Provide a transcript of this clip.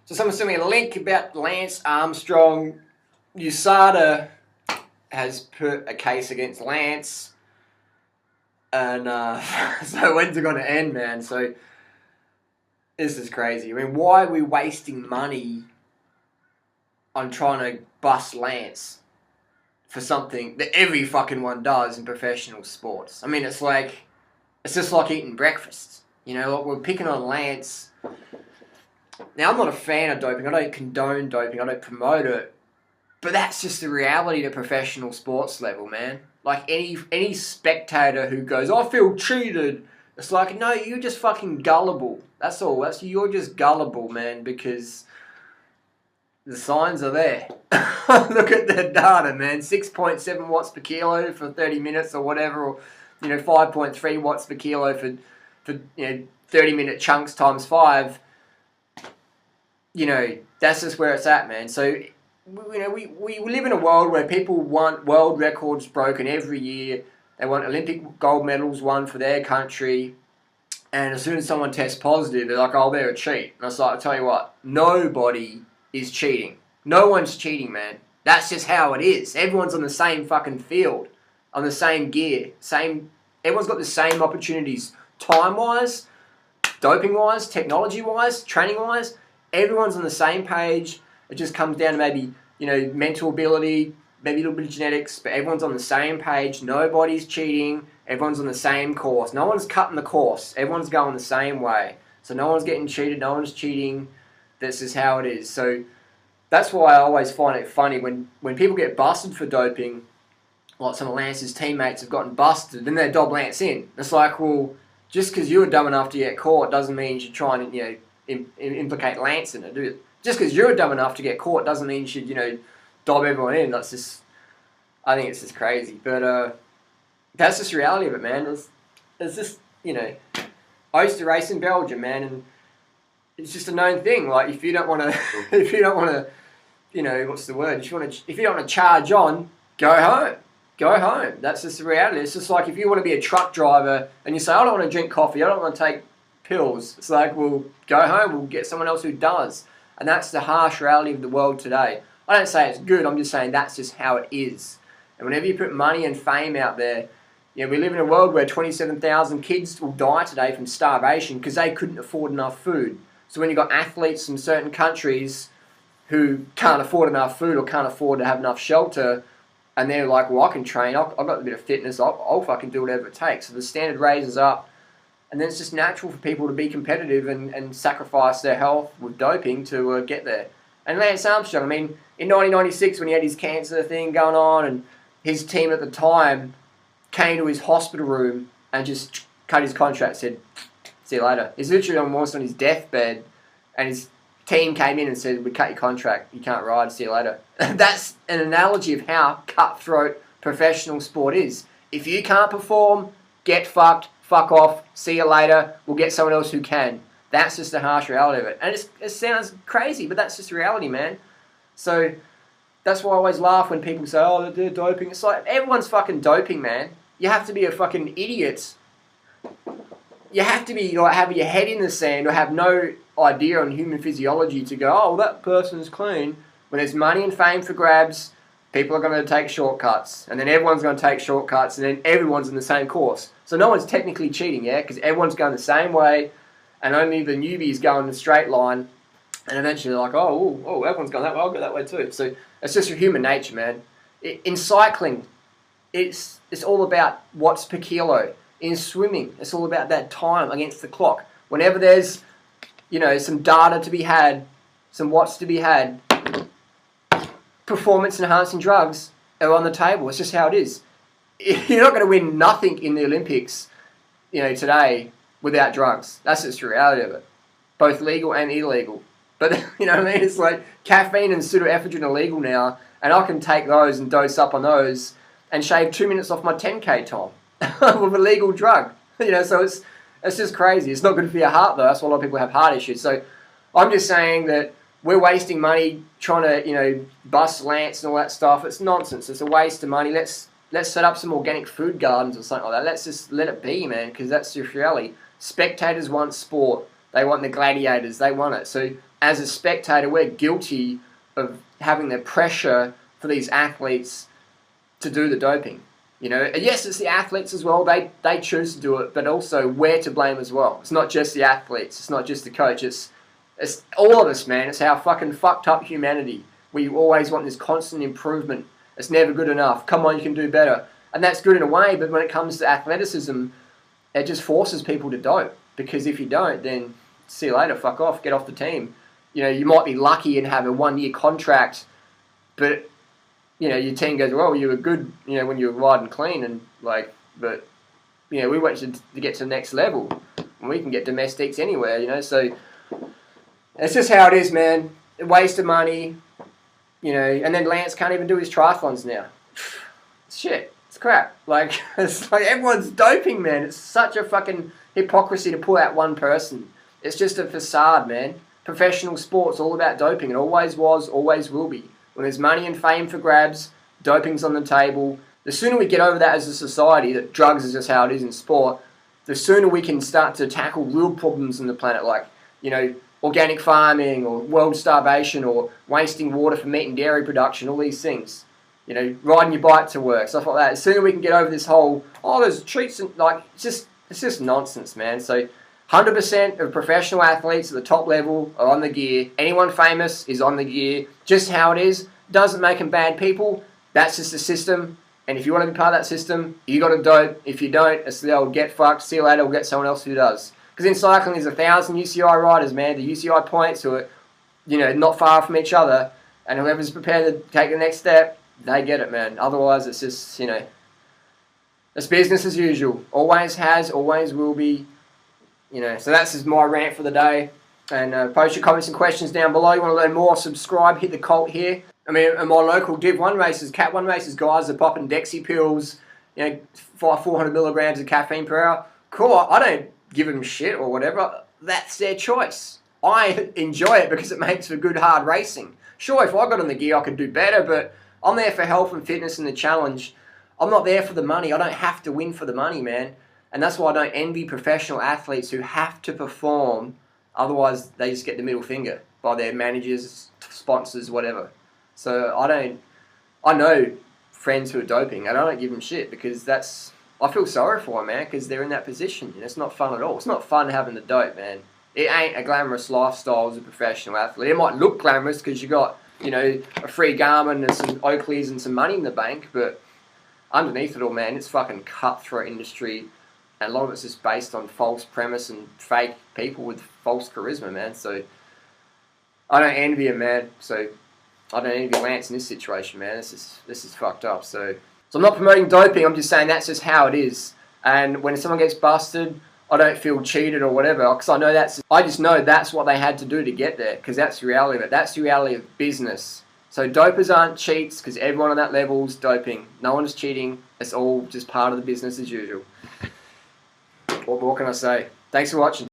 So someone sent me a link about Lance Armstrong. USADA has put a case against Lance. And so when's it going to end, man? So this is crazy. I mean, why are we wasting money on trying to bust Lance for something that every fucking one does in professional sports? I mean, it's just like eating breakfast. You know, like we're picking on Lance. Now, I'm not a fan of doping. I don't condone doping. I don't promote it. But that's just the reality at a professional sports level, man. Like any spectator who goes, I feel cheated. It's like, no, you're just fucking gullible. That's all. You're just gullible, man, because the signs are there. Look at the data, man. 6.7 watts per kilo for 30 minutes or whatever, or 5.3 watts per kilo for 30-minute chunks times 5. That's just where it's at, man. So, we live in a world where people want world records broken every year. They want Olympic gold medals won for their country. And as soon as someone tests positive, they're like, oh, they're a cheat. And it's like, I'll tell you what, nobody is cheating. No one's cheating, man. That's just how it is. Everyone's on the same fucking field, on the same gear. Everyone's got the same opportunities, time-wise, doping-wise, technology-wise, training-wise. Everyone's on the same page. It just comes down to maybe, mental ability, maybe a little bit of genetics, but everyone's on the same page. Nobody's cheating. Everyone's on the same course. No one's cutting the course. Everyone's going the same way. So no one's getting cheated. No one's cheating. This is how it is. So that's why I always find it funny when people get busted for doping, like some of Lance's teammates have gotten busted, then they dob Lance in. It's like, well, just because you were dumb enough to get caught doesn't mean you should try and, implicate Lance in it, do it. Just because you're dumb enough to get caught doesn't mean you should, dob everyone in. I think it's just crazy. But that's just the reality of it, man. It's just, I used to race in Belgium, man, and it's just a known thing. Like, if you don't want to, what's the word? If you don't want to charge on, go home. Go home. That's just the reality. It's just like if you want to be a truck driver and you say, I don't want to drink coffee, I don't want to take pills. It's like, well, go home. We'll get someone else who does. And that's the harsh reality of the world today. I don't say it's good. I'm just saying that's just how it is. And whenever you put money and fame out there, we live in a world where 27,000 kids will die today from starvation because they couldn't afford enough food. So when you've got athletes from certain countries who can't afford enough food or can't afford to have enough shelter, and they're like, well, I can train, I've got a bit of fitness, I'll fucking do whatever it takes. So the standard raises up, and then it's just natural for people to be competitive and sacrifice their health with doping to get there. And Lance Armstrong, I mean, in 1996 when he had his cancer thing going on, and his team at the time came to his hospital room and just cut his contract, said, see you later. He's literally almost on his deathbed, and his team came in and said, we cut your contract, you can't ride, see you later. That's an analogy of how cutthroat professional sport is. If you can't perform, get fucked, fuck off, see you later, we'll get someone else who can. That's just the harsh reality of it. And it sounds crazy, but that's just reality, man. So that's why I always laugh when people say, oh, they're doping. It's like, everyone's fucking doping, man. You have to be a fucking idiot. You have to be like having your head in the sand or have no idea on human physiology to go, oh, well, that person's clean. When there's money and fame for grabs, people are going to take shortcuts. And then everyone's going to take shortcuts, and then everyone's in the same course. So no one's technically cheating, yeah? Because everyone's going the same way, and only the newbies go in the straight line. And eventually they're like, oh, everyone's going that way, I'll go that way too. So it's just your human nature, man. In cycling, it's all about watts per kilo. In swimming, it's all about that time against the clock. Whenever there's, some data to be had, some watts to be had, performance-enhancing drugs are on the table. It's just how it is. You're not going to win nothing in the Olympics, today without drugs. That's just the reality of it. Both legal and illegal. But, you know what I mean? It's like caffeine and pseudoephedrine are legal now, and I can take those and dose up on those and shave 2 minutes off my 10K time with a legal drug. So it's just crazy. It's not good for your heart, though. That's why a lot of people have heart issues. So I'm just saying that we're wasting money trying to, bust Lance and all that stuff. It's nonsense. It's a waste of money. Let's set up some organic food gardens or something like that. Let's just let it be, man, because that's just reality. Spectators want sport. They want the gladiators. They want it. So as a spectator, we're guilty of having the pressure for these athletes to do the doping. You know, yes, it's the athletes as well. They choose to do it, but also we're to blame as well. It's not just the athletes. It's not just the coach. It's all of us, man. It's our fucking fucked up humanity. We always want this constant improvement. It's never good enough. Come on, you can do better. And that's good in a way, but when it comes to athleticism, it just forces people to dope. Because if you don't, then see you later, fuck off, get off the team. You know, you might be lucky and have a 1-year contract, but, you know, your team goes, well, you were good, you know, when you were riding clean, and like, but, you know, we want you to get to the next level, and we can get domestics anywhere, you know, so it's just how it is, man. A waste of money, you know, and then Lance can't even do his triathlons now. Shit, it's crap. Like, it's like everyone's doping, man. It's such a fucking hypocrisy to pull out one person. It's just a facade, man. Professional sport's all about doping. It always was, always will be. When there's money and fame for grabs, doping's on the table. The sooner we get over that as a society, that drugs is just how it is in sport, the sooner we can start to tackle real problems on the planet, like, you know, organic farming or world starvation or wasting water for meat and dairy production, all these things. You know, riding your bike to work, stuff like that. The sooner we can get over this whole, oh, there's treats, and like, it's just nonsense, man. So 100% of professional athletes at the top level are on the gear. Anyone famous is on the gear. Just how it is. Doesn't make them bad people. That's just the system. And if you want to be part of that system, you got to dope. If you don't, it's the old get fucked, see you later, we'll get someone else who does. Because in cycling, there's 1,000 UCI riders, man. The UCI points who are, you know, not far from each other. And whoever's prepared to take the next step, they get it, man. Otherwise, it's just, you know, it's business as usual. Always has, always will be. You know, so that's just my rant for the day. And post your comments and questions down below. You want to learn more, subscribe, hit the cult here. I mean, in my local Div 1 races, Cat 1 races, guys are popping Dexy pills, you know, 400 milligrams of caffeine per hour. Cool, I don't give them shit or whatever. That's their choice. I enjoy it because it makes for good, hard racing. Sure, if I got on the gear, I could do better, but I'm there for health and fitness and the challenge. I'm not there for the money. I don't have to win for the money, man. And that's why I don't envy professional athletes who have to perform, otherwise they just get the middle finger by their managers, sponsors, whatever. So I know friends who are doping, and I don't give them shit because I feel sorry for them, man, because they're in that position. You know, it's not fun at all. It's not fun having the dope, man. It ain't a glamorous lifestyle as a professional athlete. It might look glamorous because you got, you know, a free Garmin and some Oakleys and some money in the bank, but underneath it all, man, it's fucking cutthroat industry. And a lot of it's just based on false premise and fake people with false charisma, man. So I don't envy him, man. So I don't envy Lance in this situation, man. This is fucked up. So I'm not promoting doping. I'm just saying that's just how it is. And when someone gets busted, I don't feel cheated or whatever, because I just know that's what they had to do to get there, because that's the reality of it. That's the reality of business. So dopers aren't cheats, because everyone on that level is doping. No one is cheating. It's all just part of the business as usual. What more can I say? Thanks for watching.